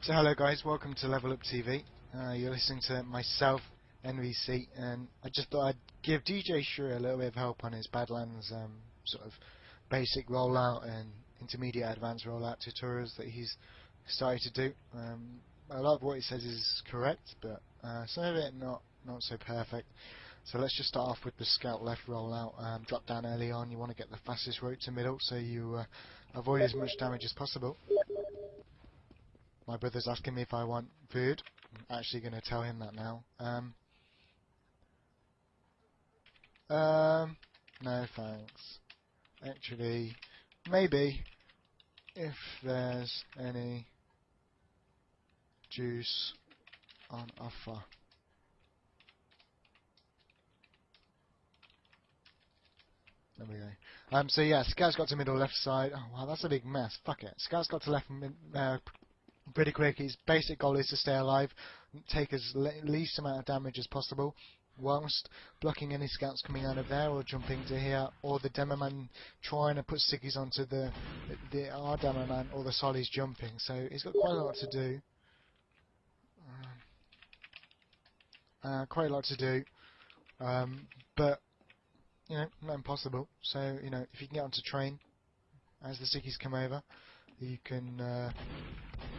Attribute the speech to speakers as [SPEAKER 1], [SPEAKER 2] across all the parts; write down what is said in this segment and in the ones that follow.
[SPEAKER 1] So hello guys, welcome to Level Up TV. You're listening to myself, nVc, and I just thought I'd give DJ Shrew a little bit of help on his Badlands sort of basic rollout and intermediate advanced rollout tutorials that he's started to do. A lot of what he says is correct, but some of it not so perfect. So let's just start off with the scout left rollout. Drop down early on. You want to get the fastest route to middle so you avoid as much damage as possible. My brother's asking me if I want food. I'm actually going to tell him that now. No thanks. Actually, maybe if there's any juice on offer. There we go. So yeah, Scout's got to middle left side. Oh wow, that's a big mess. Fuck it. Scout's got to left pretty quick. His basic goal is to stay alive, take as least amount of damage as possible, whilst blocking any scouts coming out of there or jumping to here, or the demo man trying to put stickies onto our demo man, or the solly's jumping. So he's got quite a lot to do. But you know, not impossible. So you know, if you can get onto train as the stickies come over, you can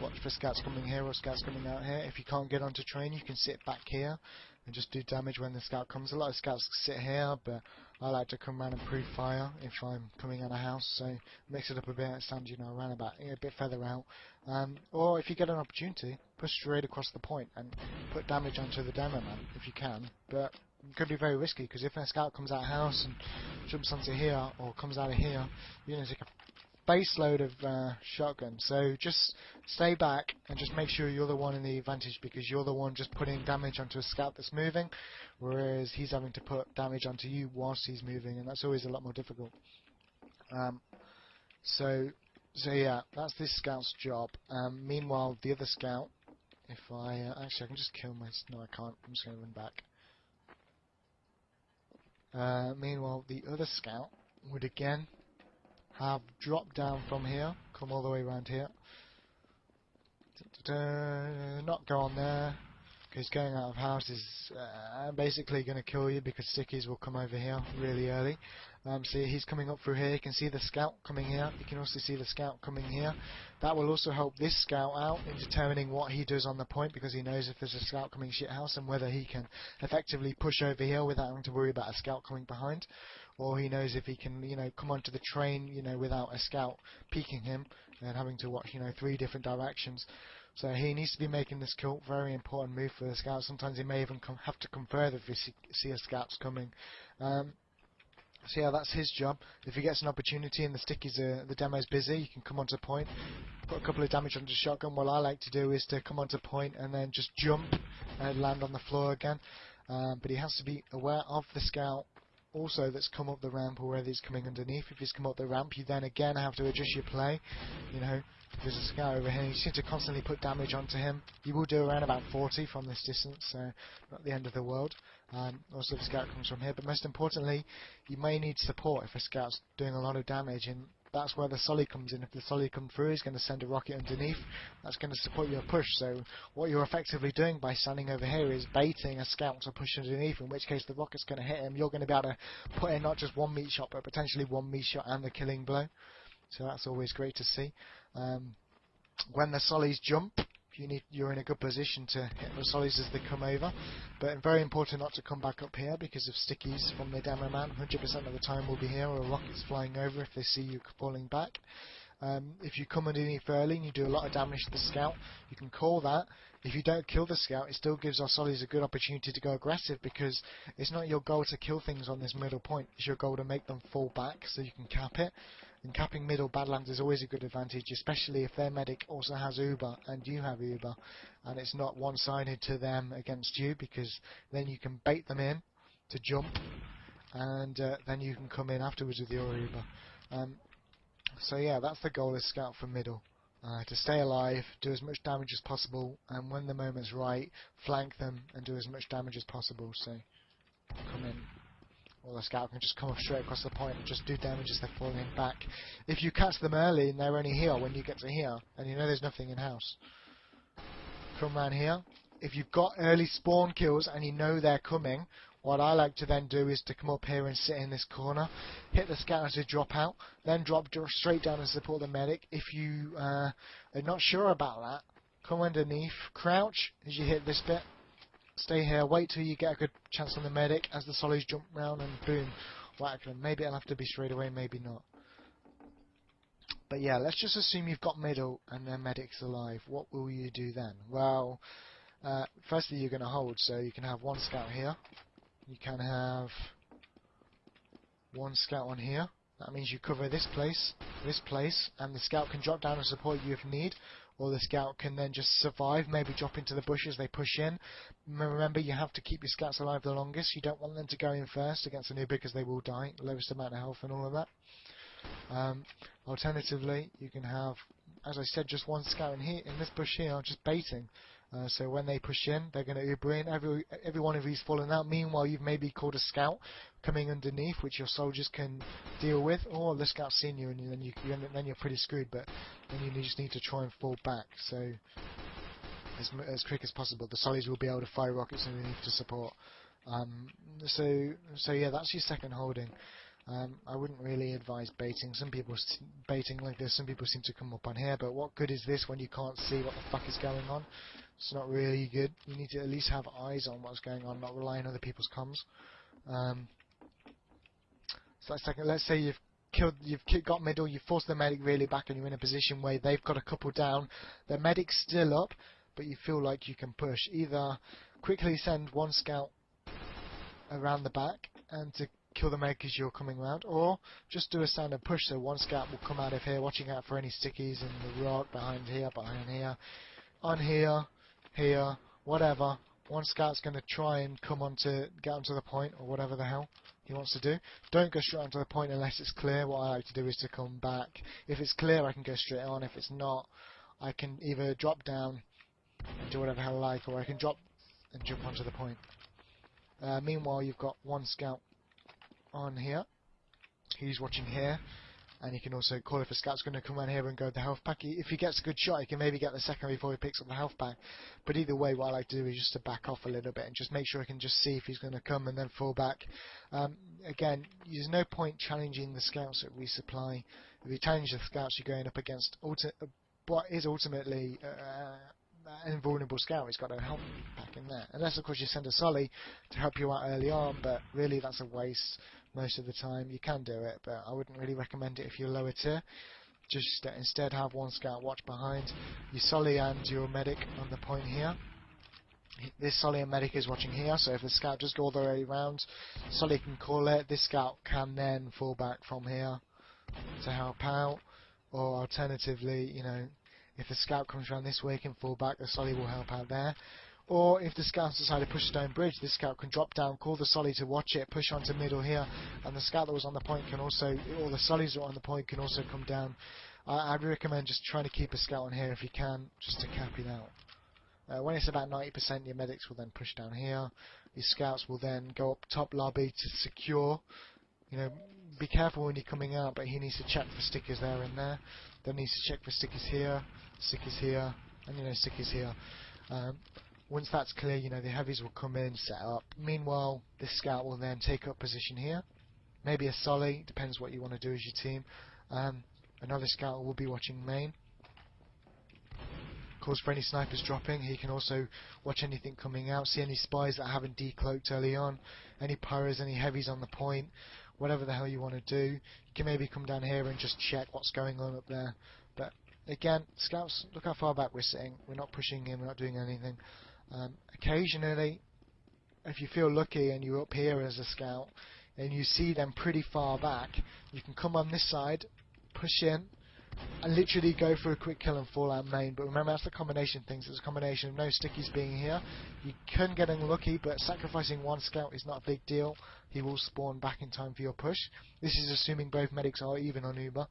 [SPEAKER 1] watch for scouts coming here or scouts coming out here. If you can't get onto train, you can sit back here and just do damage when the scout comes. A lot of scouts sit here, but I like to come around and prove fire if I'm coming out of house, so mix it up a bit, stand, you know, around about a bit further out. Or if you get an opportunity, push straight across the point and put damage onto the demo man if you can. But it could be very risky, because if a scout comes out of house and jumps onto here or comes out of here, you're going to take a base load of shotgun. So just stay back and just make sure you're the one in the advantage, because you're the one just putting damage onto a scout that's moving, whereas he's having to put damage onto you whilst he's moving, and that's always a lot more difficult. So yeah, that's this scout's job. Meanwhile, the other scout, if I actually I can just kill my, no I can't, I'm just going to run back. Meanwhile, the other scout would again have dropped down from here, come all the way around here. Not go on there, because going out of house is basically going to kill you, because stickies will come over here really early. So he's coming up through here. You can see the scout coming here. You can also see the scout coming here. That will also help this scout out in determining what he does on the point, because he knows if there's a scout coming shithouse and whether he can effectively push over here without having to worry about a scout coming behind, or he knows if he can, you know, come onto the train, you know, without a scout peeking him and having to watch, you know, 3 different directions. So he needs to be making this kill. Very important move for the scout. Sometimes he may even have to come further if he see a scout's coming. So yeah, that's his job. If he gets an opportunity and the stickies the demo's busy, you can come onto point, put a couple of damage onto shotgun. What I like to do is to come onto point and then just jump and land on the floor again. But he has to be aware of the scout also that's come up the ramp, or whether he's coming underneath. If he's come up the ramp, you then again have to adjust your play. You know, if there's a scout over here, you seem to constantly put damage onto him. You will do around about 40 from this distance, so not the end of the world. Also, the scout comes from here, but most importantly, you may need support if a scout's doing a lot of damage, and that's where the solly comes in. If the solly comes through, he's going to send a rocket underneath. That's going to support your push. So what you're effectively doing by standing over here is baiting a scout to push underneath, in which case the rocket's going to hit him. You're going to be able to put in not just 1 meat shot, but potentially 1 meat shot and the killing blow. So that's always great to see. When the sollies jump, you're in a good position to hit the sollies as they come over, but very important not to come back up here because of stickies from the demo man. 100% of the time will be here, or rockets flying over if they see you falling back. If you come underneath early and you do a lot of damage to the scout, you can call that. If you don't kill the scout, it still gives our sollies a good opportunity to go aggressive, because it's not your goal to kill things on this middle point, it's your goal to make them fall back so you can cap it. And capping middle Badlands is always a good advantage, especially if their medic also has Uber and you have Uber, and it's not one-sided to them against you, because then you can bait them in to jump, and then you can come in afterwards with your Uber. So yeah, that's the goal of scout for middle. To stay alive, do as much damage as possible, and when the moment's right, flank them and do as much damage as possible. So come in. Or the scout can just come straight across the point and just do damage as they're falling back. If you catch them early and they're only here when you get to here, and you know there's nothing in house, come around here. If you've got early spawn kills and you know they're coming, what I like to then do is to come up here and sit in this corner, hit the scout as they drop out, then drop straight down and support the medic. If you are not sure about that, come underneath, crouch as you hit this bit, stay here, wait till you get a good chance on the medic as the solids jump round and boom, whack them. Maybe it'll have to be straight away, maybe not. But yeah, let's just assume you've got middle and their medic's alive. What will you do then? Well, firstly you're going to hold, so you can have one scout here. You can have one scout on here. That means you cover this place, and the scout can drop down and support you if need, or the scout can then just survive, maybe drop into the bushes, they push in. Remember, you have to keep your scouts alive the longest. You don't want them to go in first against a newbie because they will die, lowest amount of health and all of that. Alternatively, you can have, as I said, just one scout in here, in this bush here, just baiting. So when they push in, they're going to Uber in. Every one of these falling out. Meanwhile, you've maybe called a scout coming underneath, which your soldiers can deal with, or the scout's seen you, and then you're pretty screwed. But then you just need to try and fall back. So as quick as possible, the solids will be able to fire rockets underneath to support. So yeah, that's your second holding. I wouldn't really advise baiting. Some people baiting like this. Some people seem to come up on here. But what good is this when you can't see what the fuck is going on? It's not really good. You need to at least have eyes on what's going on, not rely on other people's comms. So that's second. Let's say you've got middle. You force the medic really back, and you're in a position where they've got a couple down. The medic's still up, but you feel like you can push. Either quickly send one scout around the back and to kill the medic as you're coming around, or just do a standard push. So one scout will come out of here, watching out for any stickies in the rock behind here, on here, whatever. One scout's going to try and get onto the point, or whatever the hell he wants to do. Don't go straight onto the point unless it's clear. What I like to do is to come back. If it's clear, I can go straight on. If it's not, I can either drop down and do whatever the hell I like, or I can drop and jump onto the point. Meanwhile, you've got one scout on here. He's watching here, and you can also call if a scout's going to come around here and go the health pack. If he gets a good shot, he can maybe get the second before he picks up the health pack. But either way, what I like to do is just to back off a little bit and just make sure I can just see if he's going to come and then fall back. Again, there's no point challenging the scouts that resupply. If you challenge the scouts, you're going up against what is ultimately an invulnerable scout. He's got a health pack in there, unless of course you send a Solly to help you out early on, but really that's a waste most of the time. You can do it, but I wouldn't really recommend it if you're lower tier. Just instead have one scout watch behind your Solly and your medic on the point here. This Solly and medic is watching here, so if the scout does go all the way around, Solly can call it. This scout can then fall back from here to help out, or alternatively, you know, if the scout comes around this way, he can fall back, the Solly will help out there. Or if the scouts decide to push stone bridge, this scout can drop down, call the Solly to watch it, push onto middle here, and the scout that was on the point can also, or the Sollys that are on the point can also come down. I'd recommend just trying to keep a scout on here if you can, just to cap it out. When it's about 90%, your medics will then push down here. Your scouts will then go up top lobby to secure. You know, be careful when you're coming out, but he needs to check for stickers there and there. Then needs to check for stickers here, and you know, stickers here. Once that's clear, you know, the heavies will come in, set up. Meanwhile, this scout will then take up position here. Maybe a Solly, depends what you want to do as your team. Another scout will be watching main. Of course, for any snipers dropping, he can also watch anything coming out, see any spies that haven't decloaked early on, any pyros, any heavies on the point, whatever the hell you want to do. You can maybe come down here and just check what's going on up there. But again, scouts, look how far back we're sitting. We're not pushing in, we're not doing anything. Occasionally, if you feel lucky and you're up here as a scout and you see them pretty far back, you can come on this side, push in, and literally go for a quick kill and fall out main. But remember, that's the combination things. It's a combination of no stickies being here. You can get unlucky, but sacrificing one scout is not a big deal. He will spawn back in time for your push. This is assuming both medics are even on Uber.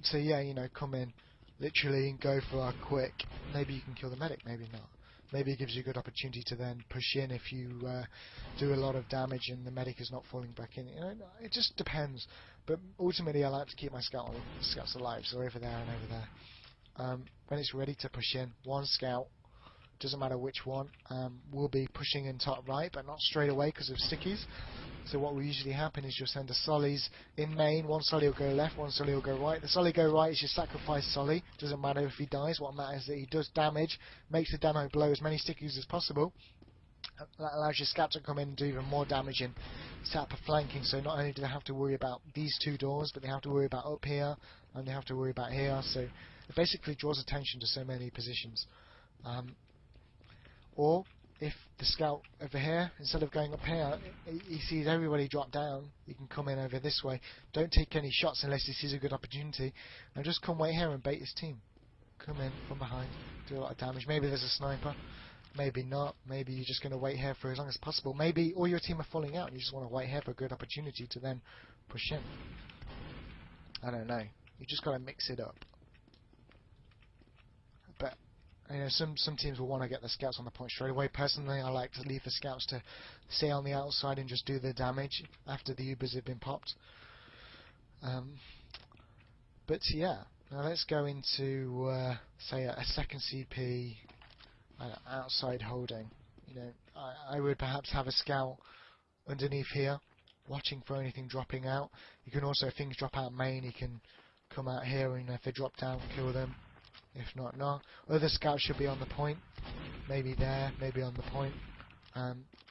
[SPEAKER 1] So yeah, you know, come in literally and go for a quick. Maybe you can kill the medic, maybe not. Maybe it gives you a good opportunity to then push in if you do a lot of damage and the medic is not falling back in. You know, it just depends. But ultimately, I like to keep my scouts alive, so over there and over there. when it's ready to push in, one scout, doesn't matter which one, will be pushing in top right, but not straight away because of stickies. So what will usually happen is you'll send the Sollies in main, one Solly will go left, one Solly will go right. The Solly go right is your sacrifice Solly, doesn't matter if he dies, what matters is that he does damage, makes the demo blow as many stickies as possible. That allows your scout to come in and do even more damage and set up a flanking, so not only do they have to worry about these two doors, but they have to worry about up here, and they have to worry about here, so it basically draws attention to so many positions. Or if the scout over here, instead of going up here, he sees everybody drop down, he can come in over this way. Don't take any shots unless he sees a good opportunity, and just come wait here and bait his team. Come in from behind, do a lot of damage. Maybe there's a sniper, maybe not. Maybe you're just going to wait here for as long as possible. Maybe all your team are falling out and you just want to wait here for a good opportunity to then push in. I don't know. You just got to mix it up. But you know, some teams will want to get the scouts on the point straight away. Personally, I like to leave the scouts to stay on the outside and just do the damage after the Ubers have been popped. But yeah, now let's go into say a second CP outside holding. You know, I would perhaps have a scout underneath here, watching for anything dropping out. You can also, if things drop out main, you can come out here and if they drop down, kill them. If not, no. Other scouts should be on the point. Maybe there, maybe on the point.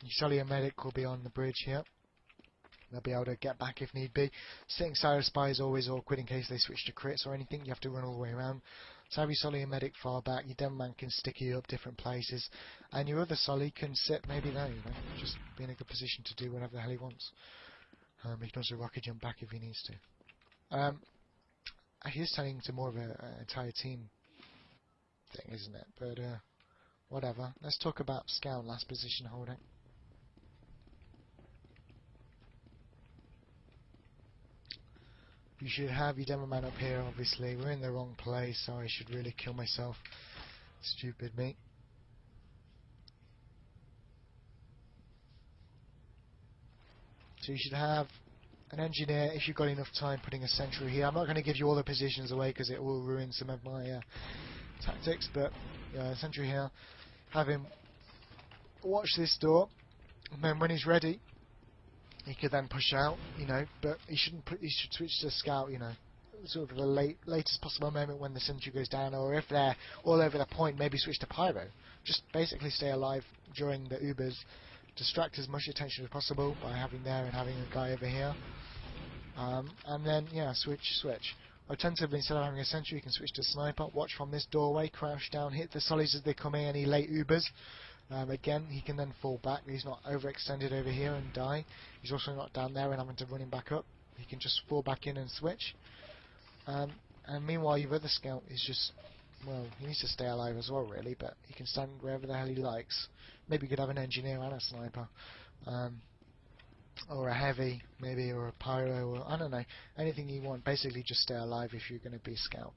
[SPEAKER 1] Usually a medic will be on the bridge here. They'll be able to get back if need be. Sitting side of spy is always awkward in case they switch to crits or anything. You have to run all the way around. So have your Solly and medic far back. Your Denman can stick you up different places. And your other Solly can sit maybe there, you know. Just be in a good position to do whatever the hell he wants. He can also rocket jump back if he needs to. He's turning into more of an entire team thing, isn't it? But whatever. Let's talk about scout last position holding. You should have your demo man up here, obviously. We're in the wrong place, so I should really kill myself. Stupid me. So you should have an engineer, if you've got enough time, putting a sentry here. I'm not going to give you all the positions away because it will ruin some of my tactics, but yeah, sentry here. Have him watch this door, and then when he's ready, he could then push out, you know, but he should switch to scout, you know, sort of the latest possible moment when the sentry goes down, or if they're all over the point, maybe switch to pyro. Just basically stay alive during the Ubers, distract as much attention as possible by having there and having a guy over here, and then yeah, switch. Alternatively, instead of having a sentry, you can switch to sniper, watch from this doorway, crouch down, hit the Sollies as they come in, any late Ubers. Again, he can then fall back. He's not overextended over here and die. He's also not down there and having to run him back up. He can just fall back in and switch. And meanwhile, your other scout is just, well, he needs to stay alive as well, really, but he can stand wherever the hell he likes. Maybe you could have an engineer and a sniper. Or a heavy, maybe, or a pyro, or I don't know. Anything you want. Basically, just stay alive if you're going to be a scout.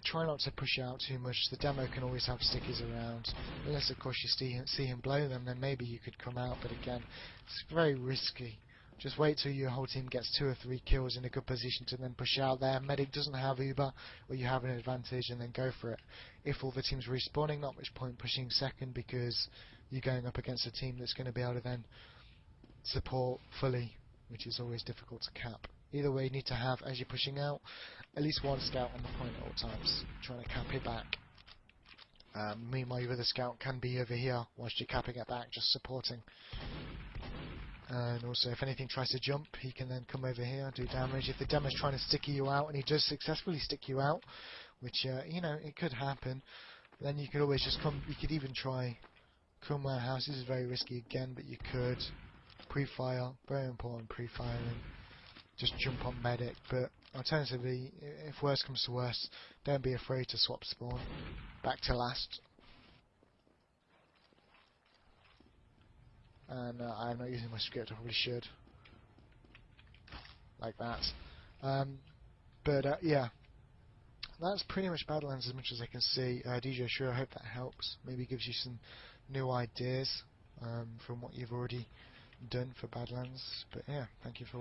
[SPEAKER 1] Try not to push out too much. The demo can always have stickies around, unless of course you see him blow them, then maybe you could come out, but again, it's very risky. Just wait till your whole team gets 2 or 3 kills in a good position to then push out there. Medic doesn't have Uber, or you have an advantage, and then go for it. If all the team's respawning, not much point pushing second, because you're going up against a team that's going to be able to then support fully, which is always difficult to cap. Either way, you need to have, as you're pushing out, at least one scout on the point at all times, trying to cap it back. Meanwhile, your other scout can be over here whilst you're capping it back, just supporting. And also, if anything tries to jump, he can then come over here, do damage. If the demo's trying to sticky you out, and he does successfully stick you out, which, you know, it could happen, then you could always just come, you could even try come my house. This is very risky again, but you could pre-fire, very important pre-firing. Just jump on medic, but alternatively, if worse comes to worse, don't be afraid to swap spawn back to last. And I'm not using my script, I probably should, like that. But yeah, that's pretty much Badlands as much as I can see. DJ, sure, I hope that helps. Maybe gives you some new ideas from what you've already done for Badlands. But yeah, thank you for watching.